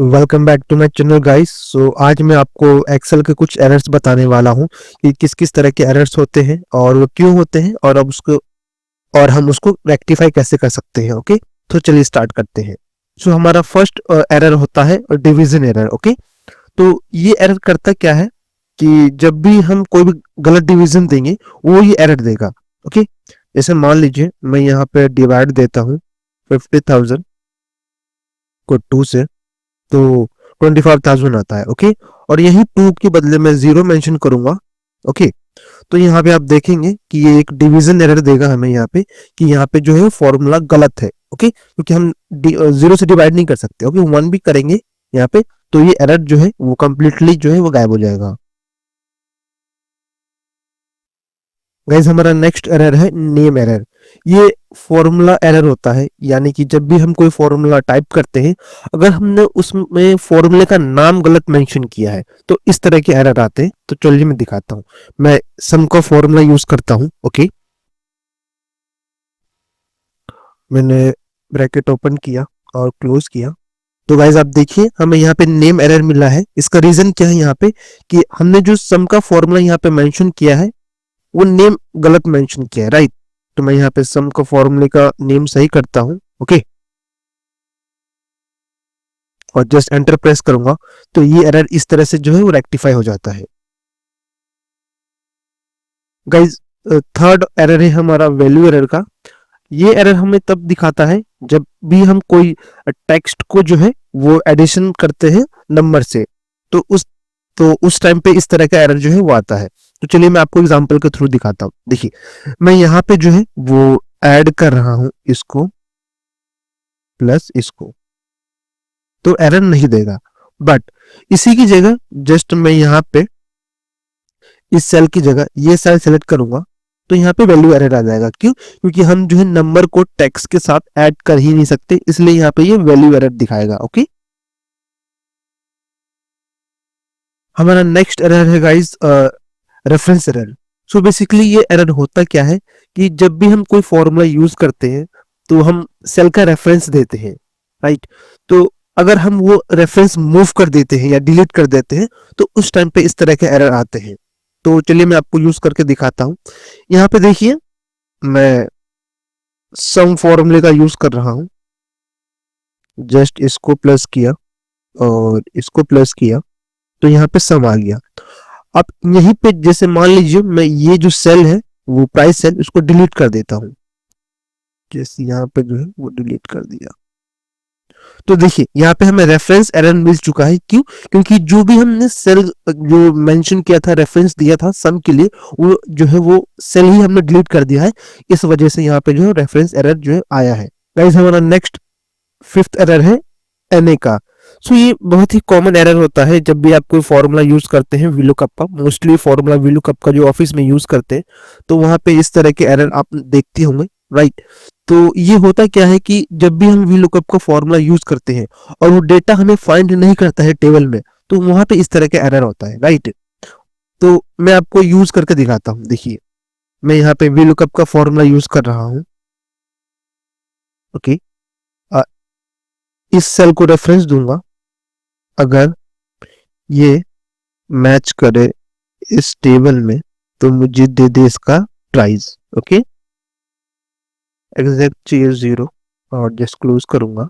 Welcome back to my channel guys. So आज मैं आपको एक्सेल के कुछ एरर्स बताने वाला हूं कि किस किस तरह के एरर्स होते हैं और वो क्यों होते हैं और अब उसको और हम उसको रेक्टिफाई कैसे कर सकते हैं। ओके, तो चलिए स्टार्ट करते हैं। सो हमारा फर्स्ट एरर होता है डिवीजन एरर। ओके, तो ये एरर करता क्या है कि जब भी हम कोई भी गलत डिवीजन देंगे वो ये एरर देगा। ओके, जैसे मान लीजिए मैं यहाँ पे डिवाइड देता हूँ 50,000 को 2 से, तो 25,000 आता है। ओके, और यही 2 के बदले में 0 मेंशन करूंगा। ओके, तो यहाँ पे आप देखेंगे कि ये एक डिवीजन एरर देगा हमें यहाँ पे कि यहाँ पे जो है फॉर्मूला गलत है। ओके, क्योंकि हम 0 से डिवाइड नहीं कर सकते। ओके, 1 भी करेंगे यहाँ पे तो ये एरर जो है वो कंप्लीटली जो है वो गायब हो जाएगा। गाइस, हमारा नेक्स्ट एरर है नेम एरर। ये फॉर्मूला एरर होता है, यानी कि जब भी हम कोई फॉर्मूला टाइप करते हैं, अगर हमने उसमें फॉर्मूले का नाम गलत मेंशन किया है तो इस तरह के एरर आते हैं। तो चलिए मैं दिखाता हूँ। मैं सम का फॉर्मूला यूज करता हूँ। ओके, मैंने ब्रैकेट ओपन किया और क्लोज किया। तो गाइज आप देखिए हमें यहाँ पे नेम एरर मिला है। इसका रीजन क्या है यहाँ पे कि हमने जो सम का फॉर्मूला यहाँ पे मेंशन किया है वो नेम गलत मेंशन किया है, राइट। तो मैं यहाँ पे सम का फॉर्मूले का नेम सही करता हूँ। ओके, और जस्ट एंटर प्रेस करूंगा तो ये एरर इस तरह से जो है वो रेक्टिफाई हो जाता है। गाइज, थर्ड एरर है हमारा वैल्यू एरर का। ये एरर हमें तब दिखाता है जब भी हम कोई टेक्स्ट को जो है वो एडिशन करते हैं नंबर से, तो उस टाइम पे इस तरह का एरर जो है वो आता है। तो चलिए मैं आपको एग्जांपल के थ्रू दिखाता हूँ। देखिए मैं यहाँ पे जो है वो ऐड कर रहा हूँ इसको प्लस इसको, तो एरर नहीं देगा। बट इसी की जगह जस्ट मैं यहाँ पे इस सेल की जगह ये सेल सेलेक्ट करूंगा तो यहाँ पे वैल्यू एरर आ जाएगा। क्यों? क्योंकि हम जो है नंबर को टेक्स्ट के साथ ऐड कर ही नहीं सकते, इसलिए यहाँ पे ये वैल्यू एरर दिखाएगा। ओके, हमारा नेक्स्ट एरर है guys reference error. So basically ये एरर होता क्या है कि जब भी हम कोई फॉर्मूला यूज करते हैं तो हम सेल का रेफरेंस देते हैं, राइट। तो अगर हम वो रेफरेंस मूव कर देते हैं या डिलीट कर देते हैं तो उस टाइम पे इस तरह के एरर आते हैं। तो चलिए मैं आपको यूज करके दिखाता हूँ। यहाँ पे देखिए मैं सम फॉर्मूले का यूज कर रहा हूँ। जस्ट इसको प्लस किया और इसको प्लस किया तो यहाँ पे सम आ गया। अब यहीं पे जैसे मान लीजिए मैं ये जो सेल है वो प्राइस सेल, इसको डिलीट कर देता हूँ। जैसे यहाँ पे जो है वो डिलीट कर दिया तो देखिए यहाँ पे हमें रेफरेंस एरर मिल चुका है। क्यों? क्योंकि जो भी हमने सेल जो मेंशन किया था, रेफरेंस दिया था सम के लिए, वो जो है वो सेल ही हमने डिलीट कर दिया है। इस वजह से यहाँ पे जो है रेफरेंस एरर जो है आया है। गाइस, हमारा नेक्स्ट फिफ्थ एरर है एनए का। सो ये बहुत ही कॉमन एरर होता है जब भी आप कोई फॉर्मूला यूज करते हैं वीलुकअप का। मोस्टली फॉर्मूला वीलुकअप का जो ऑफिस में यूज करते हैं तो वहां पे इस तरह के एरर आप देखते होंगे, राइट। तो ये होता क्या है कि जब भी हम वीलुकअप का फॉर्मूला यूज करते हैं और वो डेटा हमें फाइंड नहीं करता है टेबल में, तो वहां पे इस तरह का एरर होता है, राइट। तो मैं आपको यूज करके दिखाता हूँ। देखिए मैं यहाँ पे वीलुकअप का फॉर्मूला यूज कर रहा हूँ। ओके, इस सेल को रेफरेंस दूंगा। अगर ये मैच करे इस टेबल में तो मुझे दे दे इसका प्राइस। ओके, एग्जैक्ट चाहिए 0 और जस्ट क्लोज करूंगा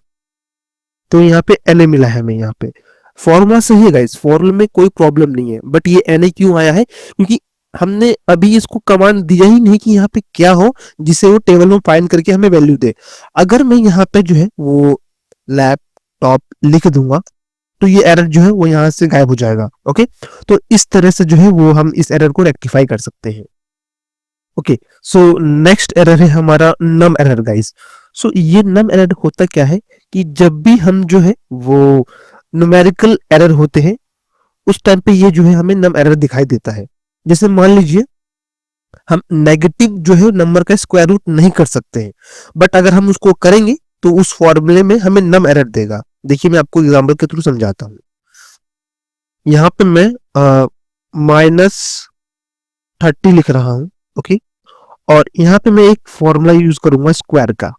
तो यहाँ पे एनए मिला है हमें। यहाँ पे फॉर्मूला सही है गाइस, फॉर्मूला में कोई प्रॉब्लम नहीं है, बट ये एनए क्यों आया है? क्योंकि हमने अभी इसको कमांड दिया ही नहीं कि यहाँ पे क्या हो जिसे वो टेबल में फाइंड करके हमें वैल्यू दे। अगर मैं यहाँ पे जो है वो लैपटॉप लिख दूंगा तो ये एरर जो है वो यहाँ से गायब हो जाएगा। ओके, तो इस तरह से जो है वो हम इस एरर को रेक्टिफाई कर सकते हैं। ओके, सो नेक्स्ट एरर है हमारा नम एरर गाइस। सो ये नम एरर होता क्या है कि जब भी हम जो है वो न्यूमेरिकल एरर होते हैं उस टाइम पे ये जो है हमें नम एरर दिखाई देता है। जैसे मान लीजिए हम नेगेटिव जो है नंबर का स्क्वायर रूट नहीं कर सकते हैं, बट अगर हम उसको करेंगे तो उस फॉर्मूले में हमें नम एरर देगा। देखिए मैं आपको एग्जांपल के थ्रू समझाता हूँ। यहाँ पे मैं -30 लिख रहा हूँ। ओके, और यहाँ पे मैं एक फॉर्मूला यूज करूंगा स्क्वायर का।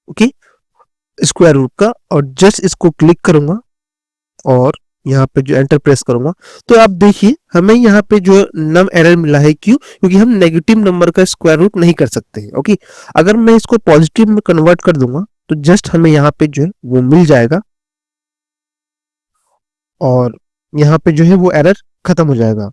ओके, स्क्वायर रूट का, और जस्ट इसको क्लिक करूंगा और यहाँ पे जो एंटर प्रेस करूंगा, तो आप देखिए हमें यहाँ पे जो नम एरर मिला है। क्यों? क्योंकि हम नेगेटिव नंबर का स्क्वायर रूट नहीं कर सकते हैं। ओके, अगर मैं इसको पॉजिटिव में कन्वर्ट कर दूंगा तो जस्ट हमें यहाँ पे जो है वो मिल जाएगा और यहाँ पे जो है वो एरर खत्म हो जाएगा।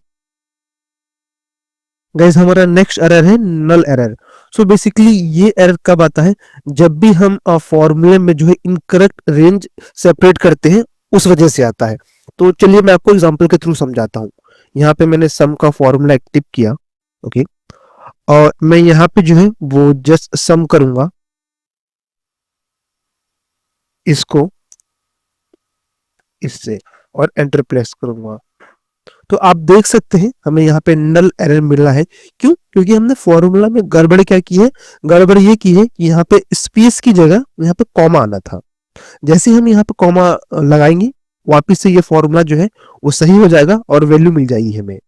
गाइस, हमारा नेक्स्ट एरर है नल एरर। सो बेसिकली ये एरर कब आता है? जब भी हम फॉर्मूले में जो है इनकरेक्ट रेंज सेपरेट करते हैं, उस वजह से आता है। तो चलिए मैं आपको एग्जांपल के थ्रू समझाता हूँ। यहाँ पे मैंने सम का फॉर्मूला एक्टिव किया। ओके, और मैं यहाँ पे जो है वो जस्ट सम करूंगा इसको इससे और एंटर प्रेस करूंगा, तो आप देख सकते हैं हमें यहाँ पे नल एरर मिल रहा है। क्यों? क्योंकि हमने फॉर्मूला में गड़बड़ क्या की है? गड़बड़ ये की है कि यहाँ पे स्पेस की जगह यहाँ पे कॉमा आना था। जैसे हम यहाँ पे कॉमा लगाएंगे, वापिस से ये फॉर्मूला जो है वो सही हो जाएगा और वैल्यू मिल जाएगी हमें।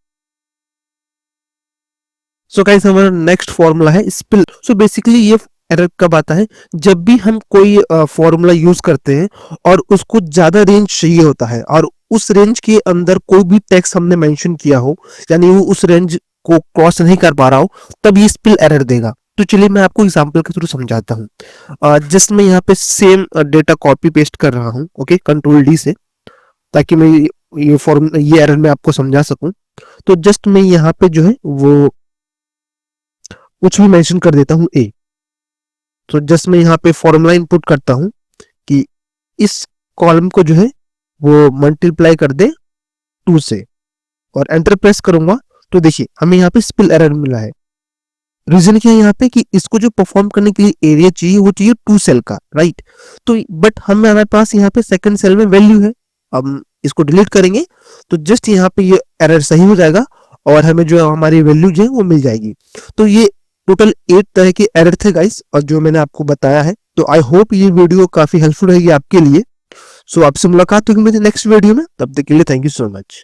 सो गाइस, हमारा नेक्स्ट फॉर्मूला है स्पिल। सो बेसिकली ये एरर कब आता है? जब भी हम कोई फॉर्मूला यूज करते हैं और उसको ज्यादा रेंज चाहिए होता है और उस रेंज के अंदर कोई भी टेक्स्ट हमने मेंशन किया हो, यानी वो उस रेंज को क्रॉस नहीं कर पा रहा हो, तब ये स्पिल एरर देगा। तो चलिए मैं आपको एग्जांपल के थ्रू समझाता हूँ। जस्ट मैं यहाँ पे सेम डेटा कॉपी पेस्ट कर रहा हूँ। ओके, कंट्रोल डी से, ताकि मैं ये एरर मैं आपको समझा सकूं। तो जस्ट मैं यहाँ पे जो है वो कुछ भी मेंशन कर देता हूँ ए। तो जस्ट मैं यहाँ पे फॉर्मूला इनपुट करता हूँ कि इस कॉलम को जो है वो मल्टीप्लाई कर दे 2 से और एंटर प्रेस करूंगा, तो देखिए हमें यहाँ पे स्पिल एरर मिला है। रीजन क्या है यहाँ पे? कि इसको जो परफॉर्म करने के लिए एरिया चाहिए वो चाहिए 2 सेल का, राइट? तो बट हमारे पास यहाँ पे सेकंड सेल में वैल्यू है। अब इसको डिलीट करेंगे तो जस्ट यहाँ पे ये एरर सही हो जाएगा और हमें जो हमारी वैल्यू जो है वो मिल जाएगी। तो ये टोटल 8 तरह के एरर थे गाइस, और जो मैंने आपको बताया है। तो आई होप ये वीडियो काफी हेल्पफुल रहेगी आपके लिए। सो आपसे मुलाकात होगी मेरे नेक्स्ट वीडियो में, तब तक के लिए थैंक यू सो मच।